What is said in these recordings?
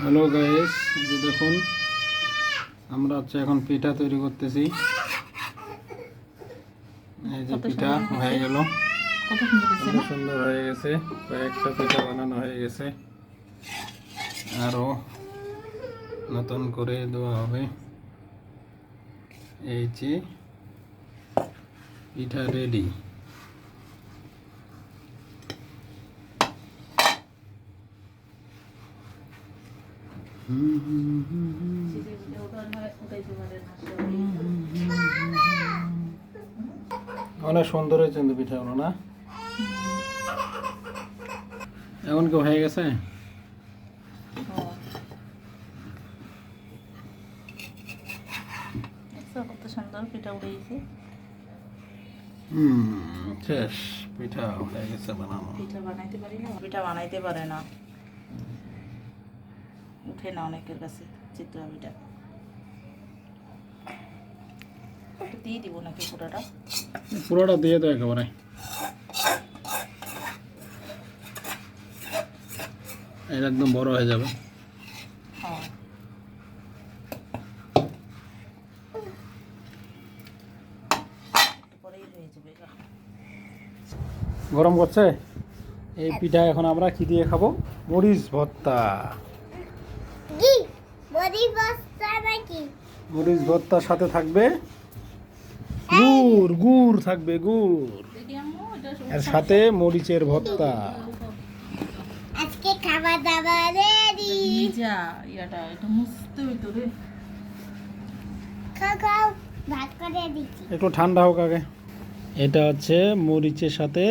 Hello guys, যে দেখুন আমরা হচ্ছে এখন পিঠা তৈরি করতেছি। এই যে পিঠা হয়ে গেল, কত সুন্দর হয়েছে না? সুন্দর হয়ে গেছে। কয়েকটা পিঠা বানানো হয়ে গেছে, আরো নতুন করে দেওয়া হবে। এই যে পিঠা রেডি। অনেক সুন্দর হয়েছে কিন্তু পিঠাগুলো, না? এখন কি হয়ে গেছে? কত সুন্দর পিঠা উঠে গেছে। শেষ, পিঠা হয়ে গেছে বানানো। পিঠা বানাইতে পারি না, পিঠা বানাইতে পারে না, উঠে না অনেকের কাছে চিত্রা পিঠা। একটু দিয়ে দিব নাকি পুরোটা? পুরোটা দিয়ে দাও একেবারে। এটা একদম বড় হয়ে যাবে। হ্যাঁ, পরেই হয়ে যাবে। গরম করছে। এই পিঠা এখন আমরা কি দিয়ে খাবো? মরিচ ভর্তা। মরিচ ভর্তার সাথে থাকবে গুড় থাকবে, গুড়। এর সাথে মরিচের ভর্তা। আজকে খাবার দাবার রেডি। যা ইয়াটা এটা মুছতে হইতো রে। খাও খাও, ভাত করে দিচ্ছি। একটু ঠান্ডা হোক আগে। এটা হচ্ছে মরিচের সাথে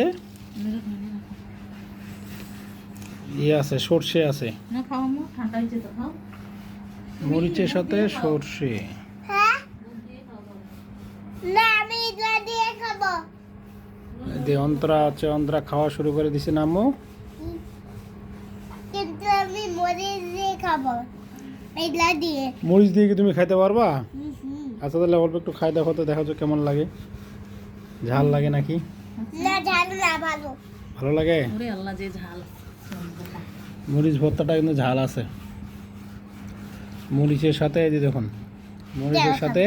ইয়ে আছে, সর্ষে আছে। না খাও আম্মু, ঠান্ডা হয়েছে তো, খাও। মরিচের সাথে সর্ষে। হ্যাঁ, না আমি এটা দিয়ে খাবো। দিয়ে অন্তরা আছে, অন্তরা খাওয়া শুরু করে দিছে না আম্মু? কিন্তু আমি মরিচ দিয়ে খাবো, এটা দিয়ে। মরিচ দিয়ে কি তুমি খাইতে পারবা? হুম। আচ্ছা তাহলে অল্প একটু খাই, দেখো তো, দেখো তো কেমন লাগে। ঝাল লাগে নাকি? না ঝাল না, ভালো। ভালো লাগে। ওরে আল্লাহ, যে ঝাল। মরিচ ভর্তাটা কিন্তু ঝাল আছে। মরিচের সাথে এই যে দেখুন, মরিচের সাথে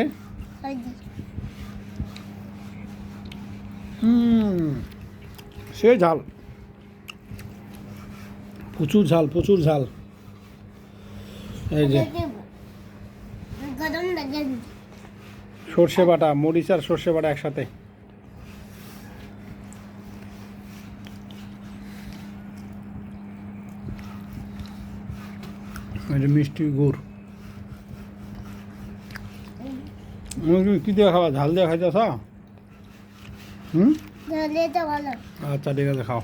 ওই যে। সে ঝাল, প্রচুর ঝাল, প্রচুর ঝাল। এই যে গরম লাগে। সর্ষে বাটা, মরিচ আর সর্ষে বাটা একসাথে। এই যে মিষ্টি গুড়। কি দিয়ে খাওয়া? ঝাল দিয়ে খাইতেছ? ঝালে তো ভালো। আচ্ছা ঠিক আছে, খাও।